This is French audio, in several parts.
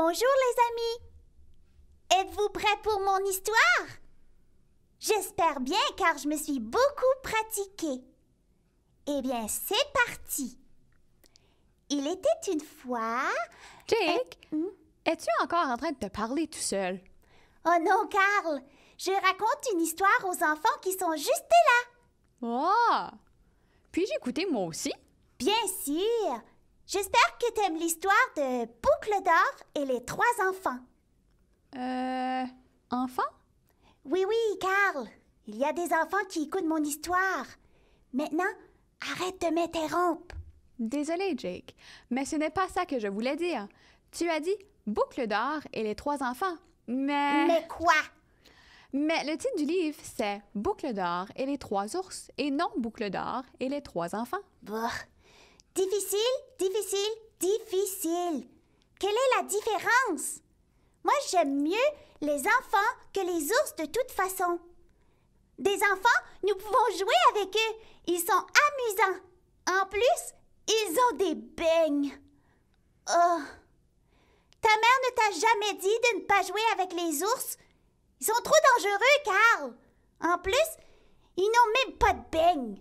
Bonjour les amis! Êtes-vous prêts pour mon histoire? J'espère bien car je me suis beaucoup pratiquée. Eh bien, c'est parti! Il était une fois... Jake, es-tu encore en train de te parler tout seul? Oh non, Carl! Je raconte une histoire aux enfants qui sont juste là. Oh! Puis-je écouter moi aussi? Bien sûr! J'espère que t'aimes l'histoire de Boucle d'or et les 3 enfants. Enfant? Oui, Carl. Il y a des enfants qui écoutent mon histoire. Maintenant, arrête de m'interrompre. Désolé, Jake, mais ce n'est pas ça que je voulais dire. Tu as dit Boucle d'or et les 3 enfants, mais... Mais quoi? Mais le titre du livre, c'est Boucle d'or et les 3 ours, et non Boucle d'or et les 3 enfants. Bah, difficile. Quelle est la différence? Moi, j'aime mieux les enfants que les ours de toute façon. Des enfants, nous pouvons jouer avec eux. Ils sont amusants. En plus, ils ont des beignes. Oh! Ta mère ne t'a jamais dit de ne pas jouer avec les ours? Ils sont trop dangereux, Carl. En plus, ils n'ont même pas de beignes.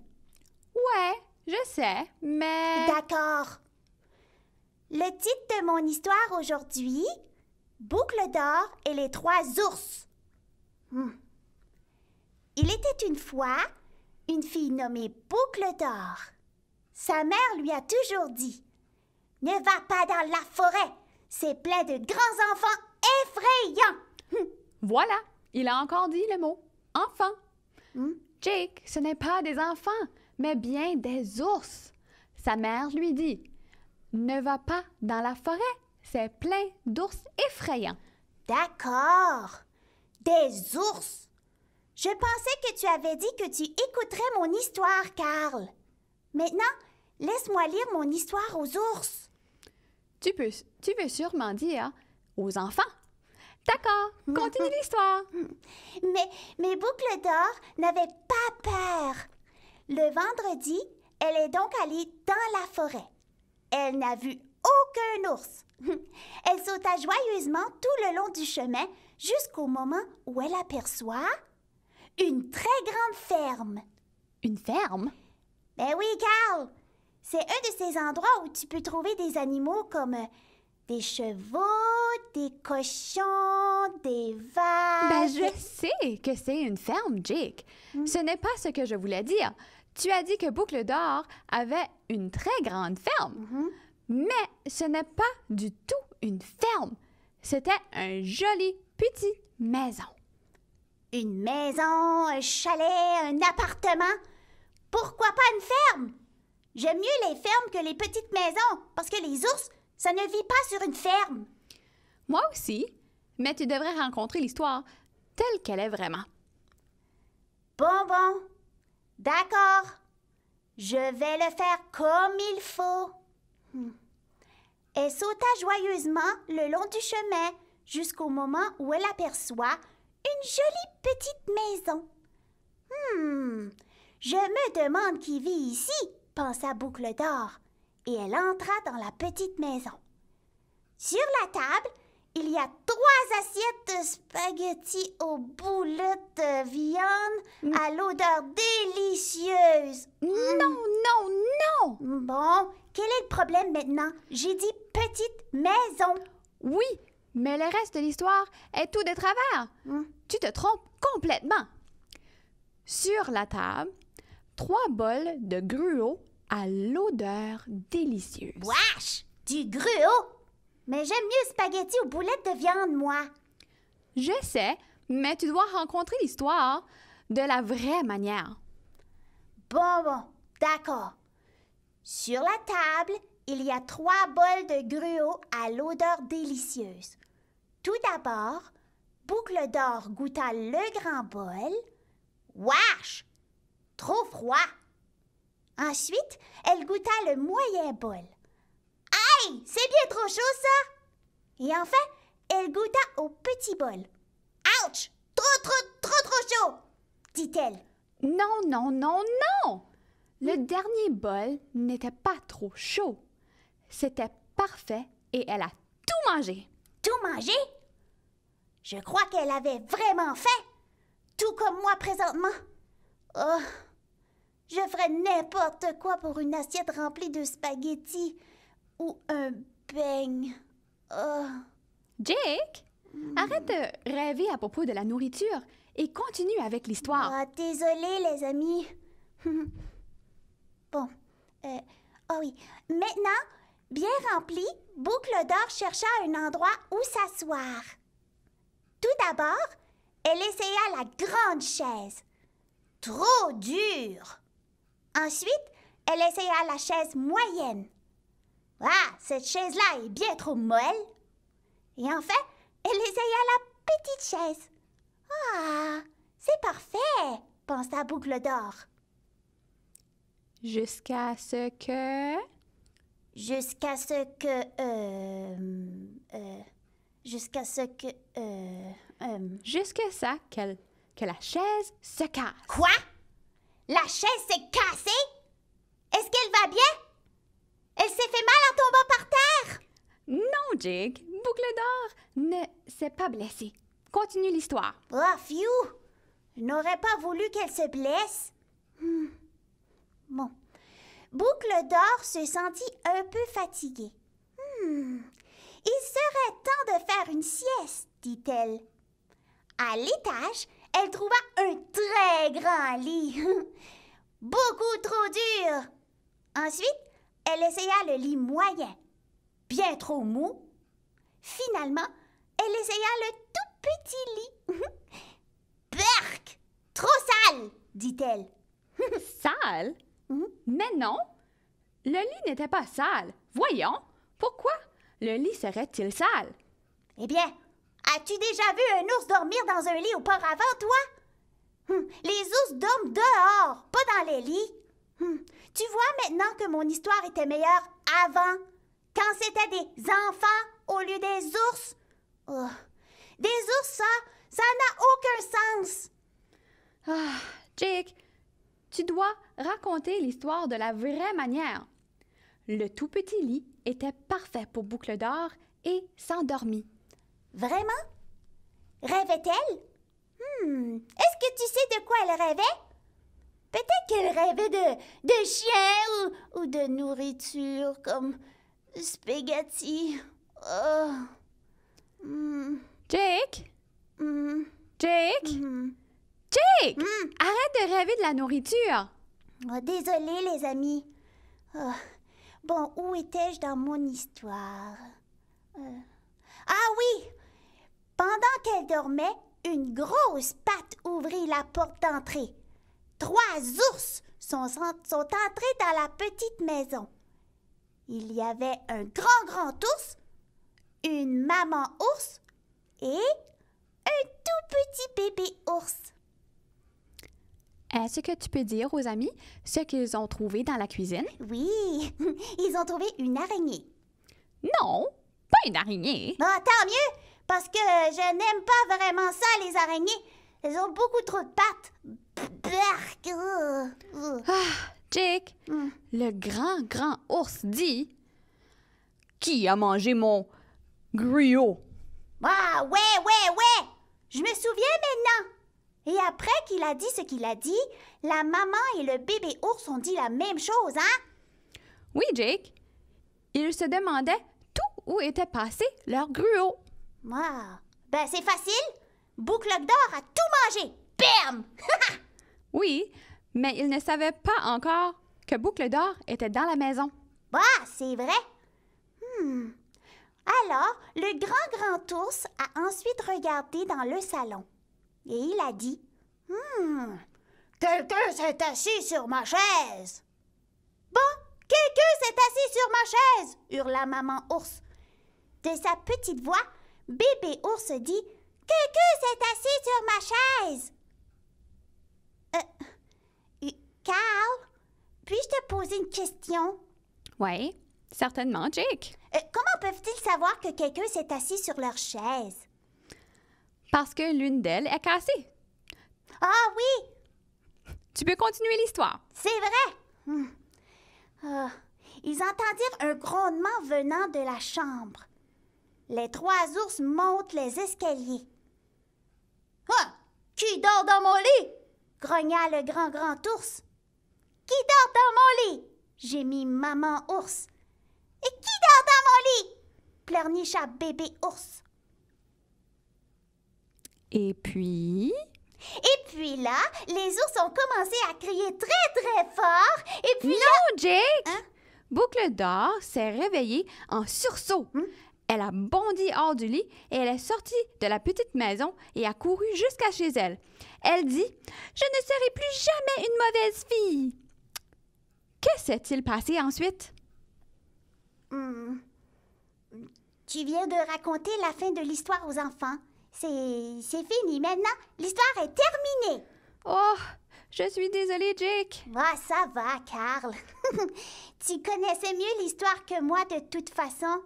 Ouais, je sais, mais... D'accord. Le titre de mon histoire aujourd'hui, Boucle d'or et les 3 ours. Il était une fois une fille nommée Boucle d'or. Sa mère lui a toujours dit « Ne va pas dans la forêt, c'est plein de grands enfants effrayants. » Voilà, il a encore dit le mot « enfant ». Jake, ce n'est pas des enfants, mais bien des ours. Sa mère lui dit « Ne va pas dans la forêt, c'est plein d'ours effrayants. » D'accord. Des ours. Je pensais que tu avais dit que tu écouterais mon histoire, Carl. Maintenant, laisse-moi lire mon histoire aux ours. Tu veux sûrement dire « aux enfants ». D'accord, continue l'histoire. Mais Boucle d'or n'avait pas peur. Le vendredi, elle est donc allée dans la forêt. Elle n'a vu aucun ours. Elle sauta joyeusement tout le long du chemin jusqu'au moment où elle aperçoit une très grande ferme. Une ferme? Ben oui, Carl. C'est un de ces endroits où tu peux trouver des animaux comme des chevaux, des cochons, des vaches. Ben, je sais que c'est une ferme, Jake. Ce n'est pas ce que je voulais dire. Tu as dit que Boucle d'or avait une très grande ferme. Mais ce n'est pas du tout une ferme. C'était un joli petit maison. Une maison, un chalet, un appartement. Pourquoi pas une ferme? J'aime mieux les fermes que les petites maisons, parce que les ours, ça ne vit pas sur une ferme. Moi aussi, mais tu devrais rencontrer l'histoire telle qu'elle est vraiment. Bon. D'accord. Je vais le faire comme il faut. Elle sauta joyeusement le long du chemin jusqu'au moment où elle aperçoit une jolie petite maison. Je me demande qui vit ici, pensa Boucle d'or, et elle entra dans la petite maison. Sur la table, il y a 3 assiettes de spaghettis aux boulettes de viande à l'odeur délicieuse. Non! Bon, quel est le problème maintenant? J'ai dit petite maison. Oui, mais le reste de l'histoire est tout de travers. Tu te trompes complètement. Sur la table, 3 bols de gruau à l'odeur délicieuse. Wesh! Du gruau! Mais j'aime mieux spaghettis aux boulettes de viande, moi. Je sais, mais tu dois rencontrer l'histoire de la vraie manière. Bon, d'accord. Sur la table, il y a 3 bols de gruau à l'odeur délicieuse. Tout d'abord, Boucle d'or goûta le grand bol. Wesh! Trop froid! Ensuite, elle goûta le moyen bol. Aïe! C'est bien trop chaud, ça! Et enfin, elle goûta au petit bol. Ouch! Trop chaud! Dit-elle. Non! Le dernier bol n'était pas trop chaud. C'était parfait et elle a tout mangé. tout manger? Je crois qu'elle avait vraiment faim, tout comme moi présentement. Oh, je ferais n'importe quoi pour une assiette remplie de spaghettis ou un beigne. Oh. Jake, arrête de rêver à propos de la nourriture et continue avec l'histoire. Ah, désolée, les amis. Bon. Oh oui. Maintenant, bien rempli, Boucle d'Or chercha un endroit où s'asseoir. Tout d'abord, elle essaya la grande chaise. Trop dure. Ensuite, elle essaya la chaise moyenne. Ah, cette chaise-là est bien trop molle. Et enfin, elle essaya la petite chaise. Ah, c'est parfait, pensa Boucle d'Or. Jusqu'à ce que... Jusqu'à ce que... Jusqu'à ce que... Jusqu'à ça que la chaise se casse. Quoi? La chaise s'est cassée? Est-ce qu'elle va bien? Elle s'est fait mal en tombant par terre? Non, Jake, Boucle d'Or ne s'est pas blessée. Continue l'histoire. Oh, phew! Je n'aurais pas voulu qu'elle se blesse. Bon. Boucle d'Or se sentit un peu fatiguée. Il serait temps de faire une sieste, dit-elle. À l'étage, elle trouva un très grand lit. Beaucoup trop dur. Ensuite, elle essaya le lit moyen. Bien trop mou. Finalement, elle essaya le tout petit lit. Berk! Trop sale, dit-elle. Sale? Mais non, le lit n'était pas sale. Voyons, pourquoi le lit serait-il sale? Eh bien, as-tu déjà vu un ours dormir dans un lit auparavant, toi? Les ours dorment dehors, pas dans les lits. Tu vois maintenant que mon histoire était meilleure avant, quand c'était des enfants au lieu des ours. Oh. Des ours, ça n'a aucun sens. Ah, Jake, tu dois raconter l'histoire de la vraie manière. Le tout petit lit était parfait pour Boucle d'Or et s'endormit. Vraiment? Rêvait-elle? Est-ce que tu sais de quoi elle rêvait? Peut-être qu'elle rêvait de chiens ou de nourriture comme spaghetti. Oh. Jake? Jake? Jake! Arrête de rêver de la nourriture! Oh, désolée, les amis. Oh. Bon, où étais-je dans mon histoire? Ah oui! Pendant qu'elle dormait, une grosse patte ouvrit la porte d'entrée. 3 ours sont entrés dans la petite maison. Il y avait un grand ours, une maman ours et un tout petit bébé ours. Est-ce que tu peux dire aux amis ce qu'ils ont trouvé dans la cuisine? Oui, ils ont trouvé une araignée. Non, pas une araignée. Ah, tant mieux, parce que je n'aime pas vraiment ça, les araignées. Elles ont beaucoup trop de pattes. Ah, Jake, le grand ours dit... Qui a mangé mon gruau? Ah, ouais. Je me souviens maintenant. Et après qu'il a dit ce qu'il a dit, la maman et le bébé ours ont dit la même chose, hein? Oui, Jake. Ils se demandaient tout où était passé leur gruau. Ah, ben c'est facile. Boucle d'Or a tout mangé. Bam! Oui, mais ils ne savaient pas encore que Boucle d'Or était dans la maison. Ah, c'est vrai. Alors, le grand ours a ensuite regardé dans le salon. Et il a dit, quelqu'un s'est assis sur ma chaise. Bon, quelqu'un s'est assis sur ma chaise, hurla maman ours. De sa petite voix, bébé ours dit, quelqu'un s'est assis sur ma chaise. Carl, puis-je te poser une question? Oui, certainement, Jake. Comment peuvent-ils savoir que quelqu'un s'est assis sur leur chaise? Parce que l'une d'elles est cassée. Ah oui! Tu peux continuer l'histoire. C'est vrai! Ils entendirent un grondement venant de la chambre. Les 3 ours montent les escaliers. « Ah! Qui dort dans mon lit? » grogna le grand ours. « Qui dort dans mon lit? » gémit maman ours. « Et qui dort dans mon lit? » pleurnicha bébé ours. Et puis là, les ours ont commencé à crier très fort. Et puis Non, Jake! Hein? Boucle d'or s'est réveillée en sursaut. Elle a bondi hors du lit et elle est sortie de la petite maison et a couru jusqu'à chez elle. Elle dit « Je ne serai plus jamais une mauvaise fille. » Que s'est-il passé ensuite? Tu viens de raconter la fin de l'histoire aux enfants. C'est fini. Maintenant, l'histoire est terminée. Oh, je suis désolée, Jake. Ah, ça va, Carl. Tu connaissais mieux l'histoire que moi de toute façon.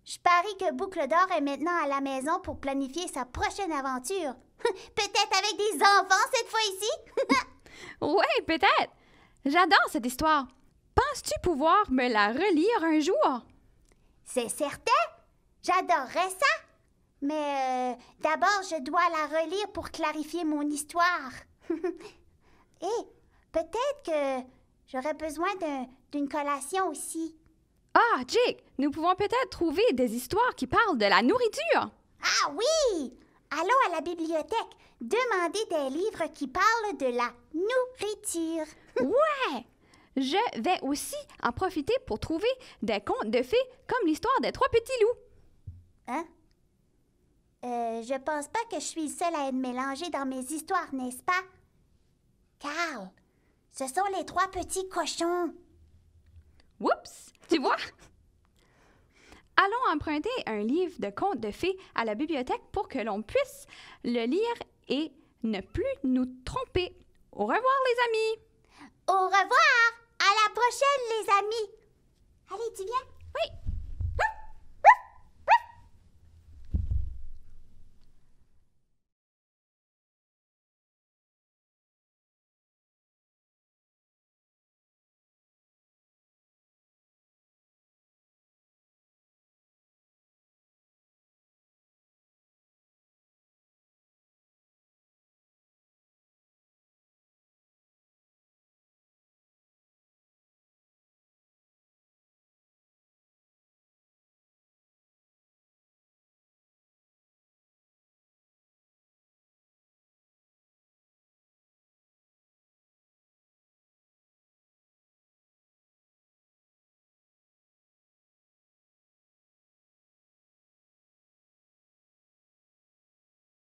Je parie que Boucle d'or est maintenant à la maison pour planifier sa prochaine aventure. Peut-être avec des enfants cette fois-ci? Oui, peut-être. J'adore cette histoire. Penses-tu pouvoir me la relire un jour? C'est certain. J'adorerais ça. Mais d'abord, je dois la relire pour clarifier mon histoire. Et peut-être que j'aurais besoin d'une collation aussi. Ah, Jake, nous pouvons peut-être trouver des histoires qui parlent de la nourriture. Ah oui! Allons à la bibliothèque. Demander des livres qui parlent de la nourriture. Ouais! Je vais aussi en profiter pour trouver des contes de fées comme l'histoire des 3 petits loups. Hein? Je pense pas que je suis seule à être mélangée dans mes histoires, n'est-ce pas? Carl, ce sont les 3 petits cochons. Oups! Tu vois? Allons emprunter un livre de contes de fées à la bibliothèque pour que l'on puisse le lire et ne plus nous tromper. Au revoir, les amis! Au revoir! À la prochaine, les amis! Allez, tu viens? Oui!